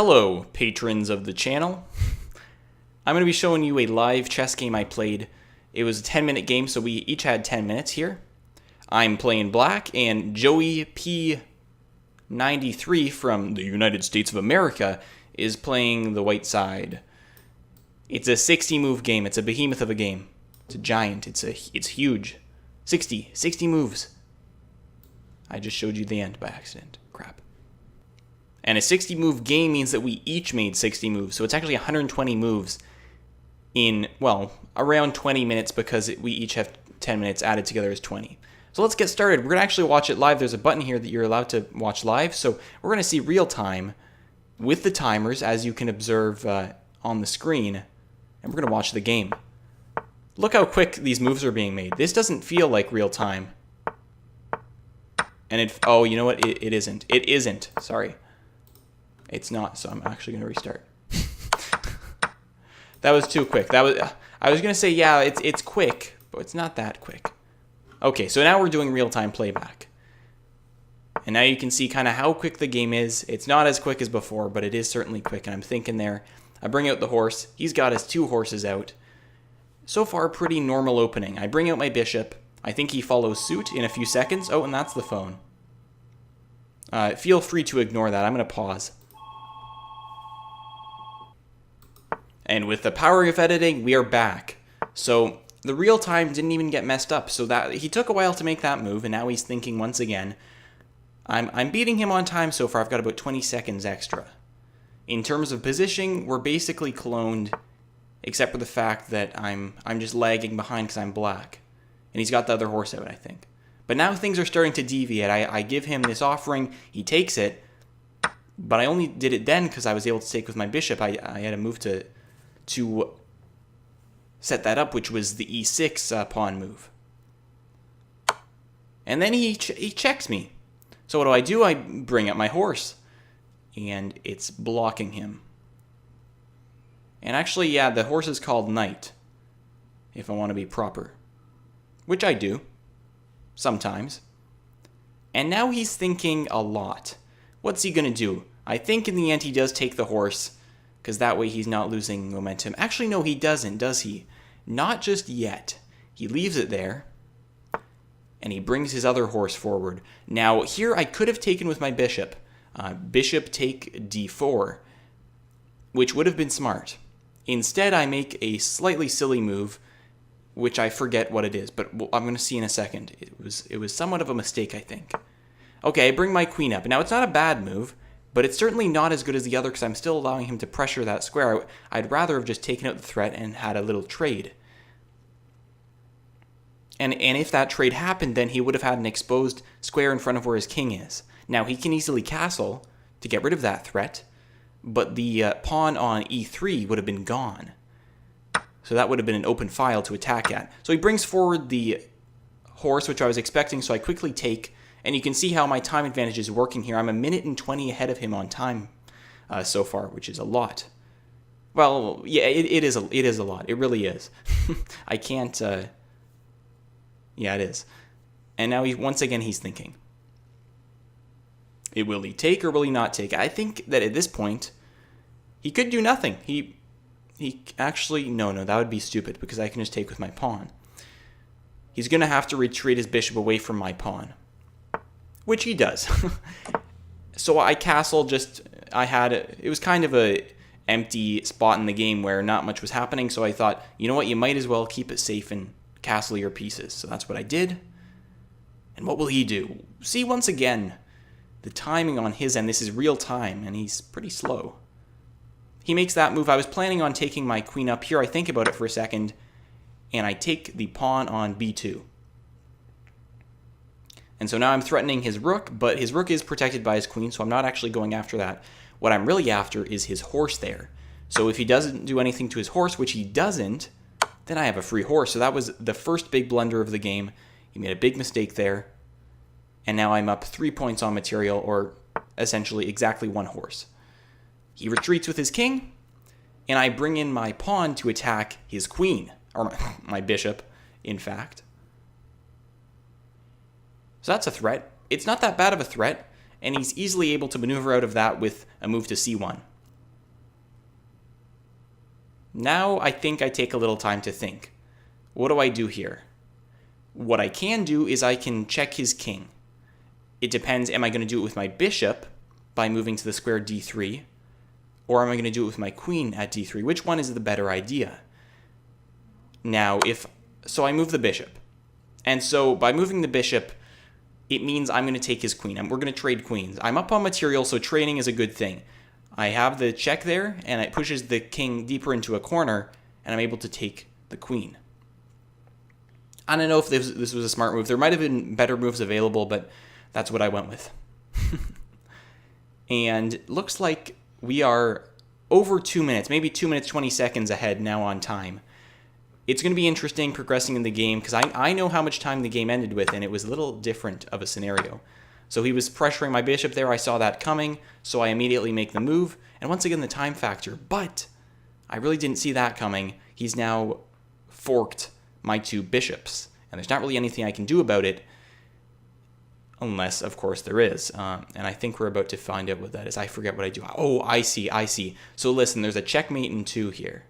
Hello, patrons of the channel. I'm going to be showing you a live chess game I played. It was a 10-minute game, so we each had 10 minutes here. I'm playing black, and Joey P93 from the United States of America is playing the white side. It's a 60-move game. It's a behemoth of a game. It's a giant. It's huge. 60 moves. I just showed you the end by accident. Crap. And a 60-move game means that we each made 60 moves. So it's actually 120 moves in, well, around 20 minutes because we each have 10 minutes added together as 20. So let's get started. We're going to actually watch it live. There's a button here that you're allowed to watch live. So we're going to see real time with the timers, as you can observe on the screen. And we're going to watch the game. Look how quick these moves are being made. This doesn't feel like real time. And oh, you know what? It isn't. It isn't. Sorry. It's not, so I'm actually going to restart. That was too quick. I was going to say, yeah, it's quick, but it's not that quick. Okay, so now we're doing real-time playback. And now you can see kind of how quick the game is. It's not as quick as before, but it is certainly quick, and I'm thinking there. I bring out the horse. He's got his two horses out. So far, pretty normal opening. I bring out my bishop. I think he follows suit in a few seconds. Oh, and that's the phone. Feel free to ignore that. I'm going to pause. And with the power of editing, we are back. So the real time didn't even get messed up. So that he took a while to make that move, and now he's thinking once again. I'm beating him on time so far. I've got about 20 seconds extra. In terms of positioning, we're basically cloned, except for the fact that I'm just lagging behind because I'm black. And he's got the other horse out, I think. But now things are starting to deviate. I give him this offering. He takes it. But I only did it then because I was able to take with my bishop. I had a move to set that up, which was the e6 pawn move. And then he checks me. So what do? I bring up my horse. And it's blocking him. And actually, yeah, the horse is called knight, if I want to be proper. Which I do. Sometimes. And now he's thinking a lot. What's he going to do? I think in the end he does take the horse, because that way he's not losing momentum. Actually, no, he doesn't, does he? Not just yet. He leaves it there, and he brings his other horse forward. Now, here I could have taken with my bishop. Bishop take d4, which would have been smart. Instead, I make a slightly silly move, which I forget what it is, but I'm going to see in a second. It was somewhat of a mistake, I think. Okay, I bring my queen up. Now, it's not a bad move, but it's certainly not as good as the other because I'm still allowing him to pressure that square. I'd rather have just taken out the threat and had a little trade. And if that trade happened, then he would have had an exposed square in front of where his king is. Now, he can easily castle to get rid of that threat, but the pawn on e3 would have been gone. So that would have been an open file to attack at. So he brings forward the horse, which I was expecting, so I quickly take. And you can see how my time advantage is working here. I'm a minute and 20 ahead of him on time so far, which is a lot. Well, yeah, it is a lot. It really is. I can't... yeah, it is. And now once again he's thinking. Will he take or will he not take? I think that at this point, he could do nothing. He actually... No, that would be stupid because I can just take with my pawn. He's going to have to retreat his bishop away from my pawn. Which he does. So I castled it was kind of a empty spot in the game where not much was happening, so I thought, you know what, you might as well keep it safe and castle your pieces. So that's what I did. And what will he do? See, once again, the timing on his end, this is real time, and he's pretty slow. He makes that move. I was planning on taking my queen up here. I think about it for a second, and I take the pawn on b2. And so now I'm threatening his rook, but his rook is protected by his queen, so I'm not actually going after that. What I'm really after is his horse there. So if he doesn't do anything to his horse, which he doesn't, then I have a free horse. So that was the first big blunder of the game. He made a big mistake there. And now I'm up 3 points on material, or essentially exactly one horse. He retreats with his king, and I bring in my pawn to attack his queen, or my bishop, in fact. So that's a threat. It's not that bad of a threat, and he's easily able to maneuver out of that with a move to c1. Now I think I take a little time to think. What do I do here? What I can do is I can check his king. It depends, am I going to do it with my bishop by moving to the square d3, or am I going to do it with my queen at d3? Which one is the better idea? Now, so I move the bishop. And so by moving the bishop, it means I'm going to take his queen. We're going to trade queens. I'm up on material, so trading is a good thing. I have the check there, and it pushes the king deeper into a corner, and I'm able to take the queen. I don't know if this was a smart move. There might have been better moves available, but that's what I went with. And it looks like we are over 2 minutes, maybe 2 minutes, 20 seconds ahead now on time. It's going to be interesting progressing in the game because I know how much time the game ended with, and it was a little different of a scenario. So he was pressuring my bishop there. I saw that coming, so I immediately make the move. And once again, the time factor. But I really didn't see that coming. He's now forked my two bishops, and there's not really anything I can do about it. Unless, of course, there is. And I think we're about to find out what that is. I forget what I do. Oh, I see. So listen, there's a checkmate in 2 here.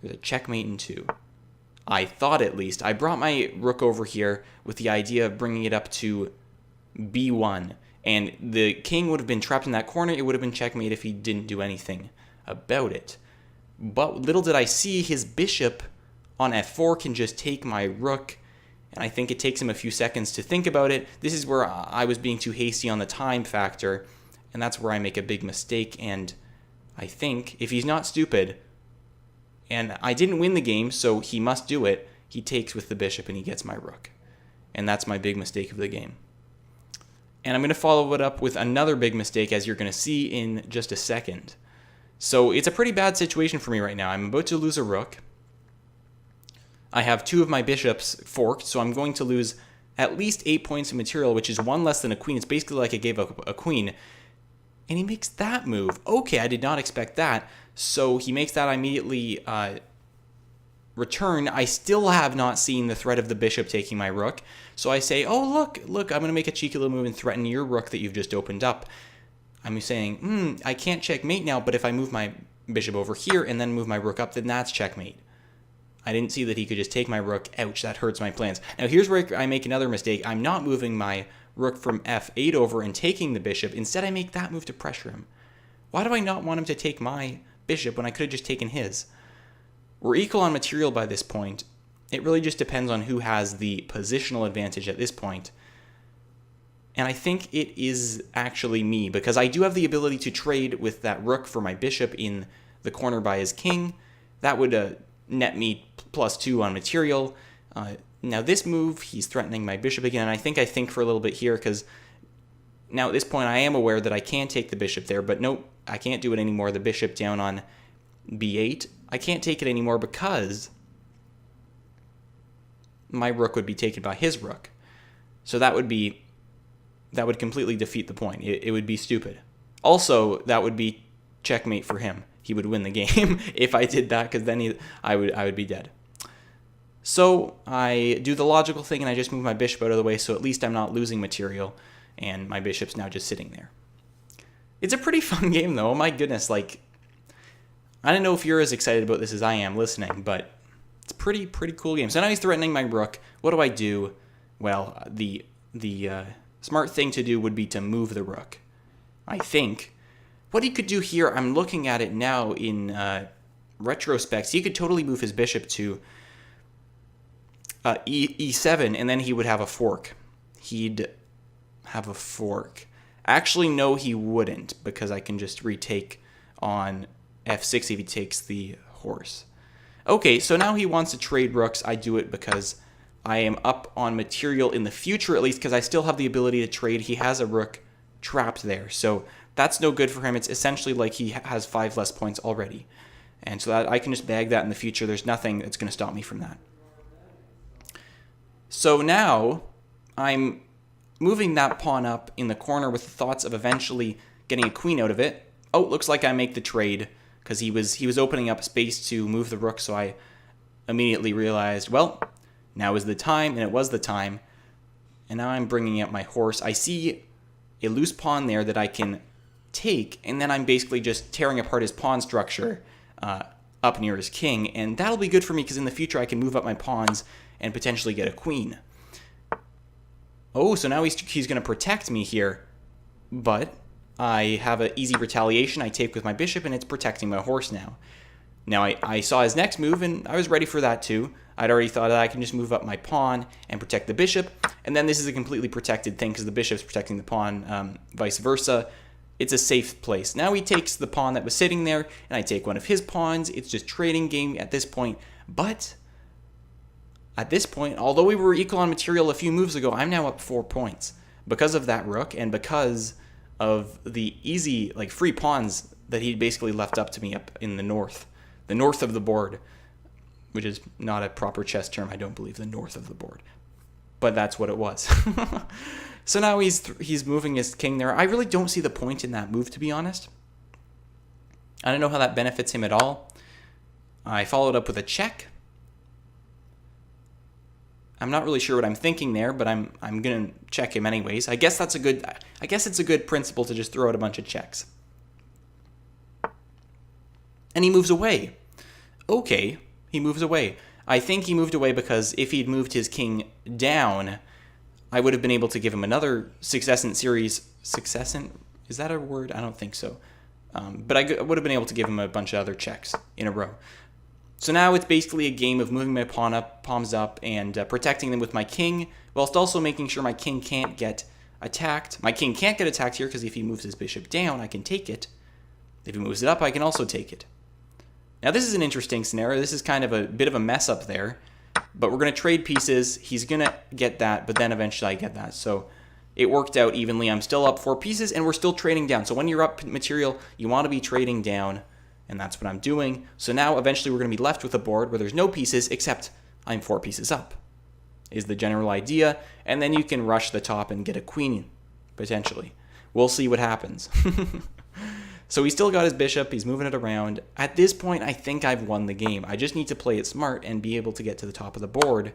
There's a checkmate in 2. I thought at least. I brought my rook over here with the idea of bringing it up to b1. And the king would have been trapped in that corner. It would have been checkmate if he didn't do anything about it. But little did I see, his bishop on f4 can just take my rook. And I think it takes him a few seconds to think about it. This is where I was being too hasty on the time factor, and that's where I make a big mistake. And I think if he's not stupid, and I didn't win the game, so he must do it, he takes with the bishop and he gets my rook. And that's my big mistake of the game. And I'm going to follow it up with another big mistake, as you're going to see in just a second. So it's a pretty bad situation for me right now. I'm about to lose a rook. I have 2 of my bishops forked, so I'm going to lose at least 8 points of material, which is 1 less than a queen. It's basically like I gave up a queen. And he makes that move. Okay, I did not expect that. So he makes that. I immediately return. I still have not seen the threat of the bishop taking my rook. So I say, oh, look, I'm going to make a cheeky little move and threaten your rook that you've just opened up. I'm saying, I can't checkmate now, but if I move my bishop over here and then move my rook up, then that's checkmate. I didn't see that he could just take my rook. Ouch, that hurts my plans. Now here's where I make another mistake. I'm not moving my rook from f8 over and taking the bishop. Instead, I make that move to pressure him. Why do I not want him to take my bishop when I could have just taken his? We're equal on material by this point. It really just depends on who has the positional advantage at this point. And I think it is actually me, because I do have the ability to trade with that rook for my bishop in the corner by his king. That would net me +2 on material. Now this move, he's threatening my bishop again, and I think for a little bit here, because now at this point I am aware that I can take the bishop there, but nope, I can't do it anymore. The bishop down on b8. I can't take it anymore because my rook would be taken by his rook. So that would completely defeat the point. It would be stupid. Also, that would be checkmate for him. He would win the game if I did that, because then I would be dead. So I do the logical thing and I just move my bishop out of the way, so at least I'm not losing material, and my bishop's now just sitting there. It's a pretty fun game though. Oh my goodness, like, I don't know if you're as excited about this as I am listening, but it's a pretty cool game. So now he's threatening my rook. What do I do? Well, the smart thing to do would be to move the rook, I think. What he could do here, I'm looking at it now in retrospect, he could totally move his bishop to e7, and then he would have a fork. He'd have a fork. Actually, no, he wouldn't, because I can just retake on f6 if he takes the horse. Okay, so now he wants to trade rooks. I do it because I am up on material in the future, at least, because I still have the ability to trade. He has a rook trapped there, so that's no good for him. It's essentially like he has 5 less points already. And so that I can just bag that in the future. There's nothing that's going to stop me from that. So now I'm moving that pawn up in the corner with the thoughts of eventually getting a queen out of it. Oh, it looks like I make the trade because he was opening up space to move the rook, so I immediately realized, well, now is the time, and it was the time. And now I'm bringing up my horse. I see a loose pawn there that I can take, and then I'm basically just tearing apart his pawn structure up near his king, and that'll be good for me because in the future I can move up my pawns and potentially get a queen. Oh, so now he's going to protect me here, but I have an easy retaliation I take with my bishop, and it's protecting my horse now. Now, I saw his next move, and I was ready for that too. I'd already thought that I can just move up my pawn and protect the bishop, and then this is a completely protected thing because the bishop's protecting the pawn, vice versa. It's a safe place. Now he takes the pawn that was sitting there, and I take one of his pawns. It's just trading game at this point, but at this point, although we were equal on material a few moves ago, I'm now up 4 points because of that rook and because of the easy, like, free pawns that he basically left up to me up in the north of the board, which is not a proper chess term, I don't believe, the north of the board. But that's what it was. So now he's moving his king there. I really don't see the point in that move, to be honest. I don't know how that benefits him at all. I followed up with a check. I'm not really sure what I'm thinking there, but I'm gonna check him anyways. I guess it's a good principle to just throw out a bunch of checks. And he moves away. Okay, he moves away. I think he moved away because if he'd moved his king down, I would have been able to give him another succession series. Succession? Is that a word? I don't think so. But I would have been able to give him a bunch of other checks in a row. So now it's basically a game of moving my pawns up and protecting them with my king, whilst also making sure my king can't get attacked. My king can't get attacked here because if he moves his bishop down, I can take it. If he moves it up, I can also take it. Now this is an interesting scenario. This is kind of a bit of a mess up there, but we're going to trade pieces. He's going to get that, but then eventually I get that. So it worked out evenly. I'm still up 4 pieces, and we're still trading down. So when you're up material, you want to be trading down. And that's what I'm doing. So now eventually we're going to be left with a board where there's no pieces except I'm 4 pieces up, is the general idea. And then you can rush the top and get a queen, potentially. We'll see what happens. So he still got his bishop. He's moving it around. At this point, I think I've won the game. I just need to play it smart and be able to get to the top of the board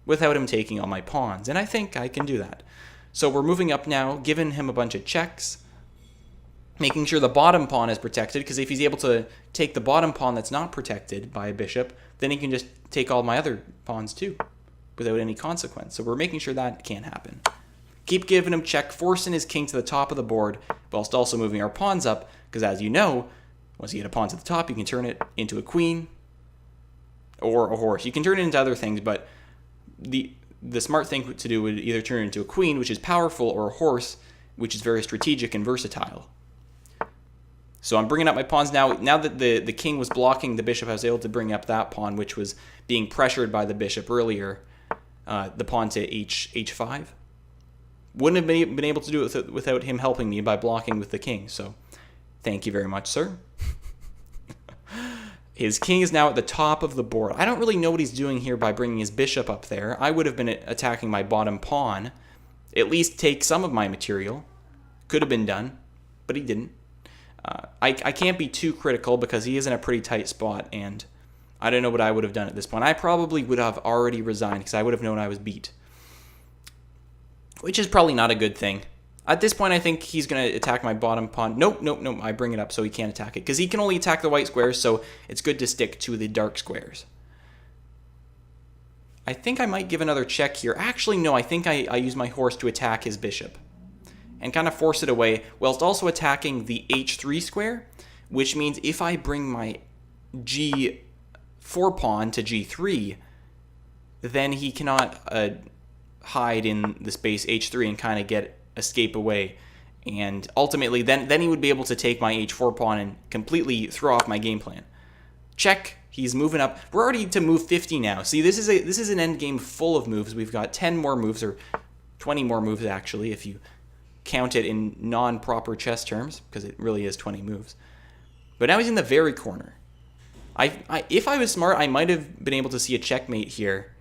without him taking all my pawns. And I think I can do that. So we're moving up now, giving him a bunch of checks, making sure the bottom pawn is protected, because if he's able to take the bottom pawn that's not protected by a bishop, then he can just take all my other pawns too, without any consequence. So we're making sure that can't happen. Keep giving him check, forcing his king to the top of the board, whilst also moving our pawns up, because as you know, once you get a pawn to the top, you can turn it into a queen or a horse. You can turn it into other things, but the smart thing to do would either turn it into a queen, which is powerful, or a horse, which is very strategic and versatile. So I'm bringing up my pawns now. Now that the king was blocking the bishop, I was able to bring up that pawn, which was being pressured by the bishop earlier, the pawn to h5. Wouldn't have been able to do it without him helping me by blocking with the king. So thank you very much, sir. His king is now at the top of the board. I don't really know what he's doing here by bringing his bishop up there. I would have been attacking my bottom pawn, at least take some of my material. Could have been done, but he didn't. I can't be too critical because he is in a pretty tight spot, and I don't know what I would have done at this point. I probably would have already resigned because I would have known I was beat, which is probably not a good thing. At this point, I think he's going to attack my bottom pawn. Nope. I bring it up so he can't attack it because he can only attack the white squares, so it's good to stick to the dark squares. I think I might give another check here. Actually, no, I think I use my horse to attack his bishop and kind of force it away, whilst also attacking the h3 square, which means if I bring my g4 pawn to g3, then he cannot hide in the space h3 and kind of escape away. And ultimately, then he would be able to take my h4 pawn and completely throw off my game plan. Check. He's moving up. We're already to move 50 now. See, this is an end game full of moves. We've got 10 more moves, or 20 more moves actually, if you count it in non-proper chess terms, because it really is 20 moves. But now he's in the very corner. If I was smart, I might have been able to see a checkmate here.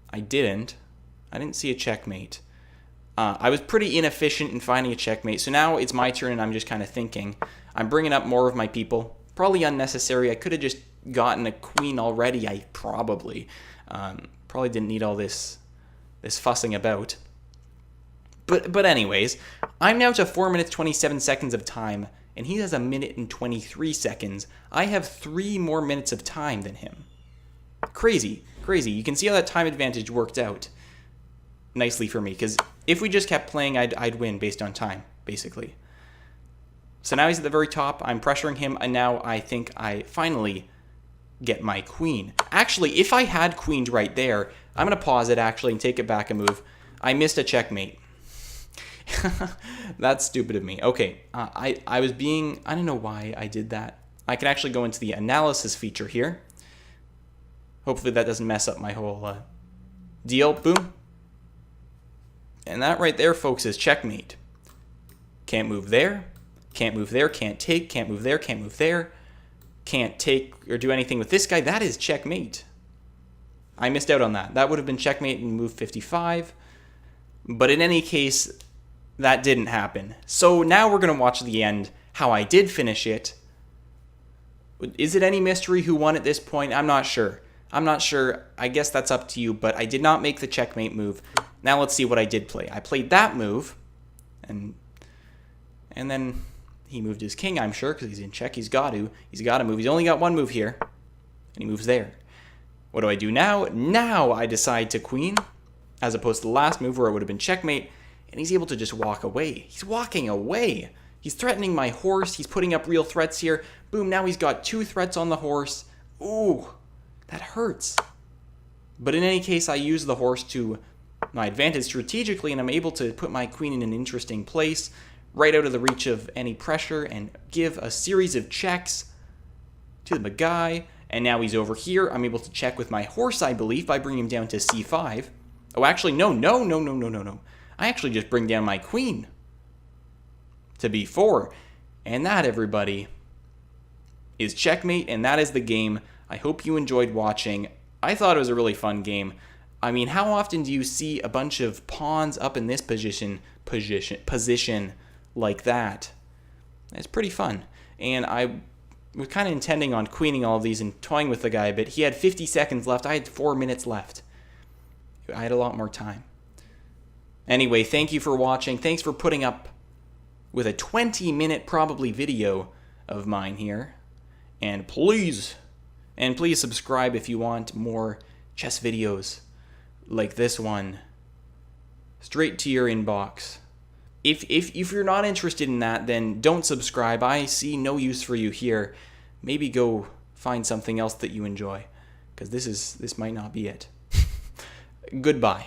I didn't see a checkmate. I was pretty inefficient in finding a checkmate, so now it's my turn and I'm just kind of thinking. I'm bringing up more of my people. Probably unnecessary. I could have just gotten a queen already, probably didn't need all this fussing about. But anyways, I'm now to 4 minutes 27 seconds of time and he has 1 minute and 23 seconds. I have 3 more minutes of time than him. Crazy, crazy. You can see how that time advantage worked out nicely for me, because if we just kept playing, I'd win based on time, basically. So now he's at the very top. I'm pressuring him, and now I think I finally get my queen. Actually, if I had queened right there, I'm going to pause it actually and take it back a move. I missed a checkmate. That's stupid of me. Okay, I was being... I don't know why I did that. I can actually go into the analysis feature here. Hopefully that doesn't mess up my whole deal. Boom. And that right there, folks, is checkmate. Can't move there. Can't move there. Can't take. Can't move there. Can't move there. Can't take or do anything with this guy. That is checkmate. I missed out on that. That would have been checkmate and move 55. But in any case, that didn't happen. So now we're going to watch the end, how I did finish it. Is it any mystery who won at this point? I'm not sure. I'm not sure. I guess that's up to you, but I did not make the checkmate move. Now let's see what I did play. I played that move, and then he moved his king, I'm sure, because he's in check. He's got to move. He's only got one move here, and he moves there. What do I do now? Now I decide to queen, as opposed to the last move where it would have been checkmate, and he's able to just walk away. He's walking away. He's threatening my horse. He's putting up real threats here. Boom, now he's got 2 threats on the horse. Ooh, that hurts. But in any case, I use the horse to my advantage strategically, and I'm able to put my queen in an interesting place, right out of the reach of any pressure, and give a series of checks to the guy. And now he's over here. I'm able to check with my horse, I believe, by bringing him down to c5. Oh, actually, no. I actually just bring down my queen to b4. And that, everybody, is checkmate, and that is the game. I hope you enjoyed watching. I thought it was a really fun game. I mean, how often do you see a bunch of pawns up in this position like that? It's pretty fun. And I was kind of intending on queening all of these and toying with the guy a bit. He had 50 seconds left. I had 4 minutes left. I had a lot more time. Anyway, thank you for watching. Thanks for putting up with a 20-minute probably video of mine here. And please subscribe if you want more chess videos like this one straight to your inbox. If you're not interested in that, then don't subscribe. I see no use for you here. Maybe go find something else that you enjoy, because this might not be it. Goodbye.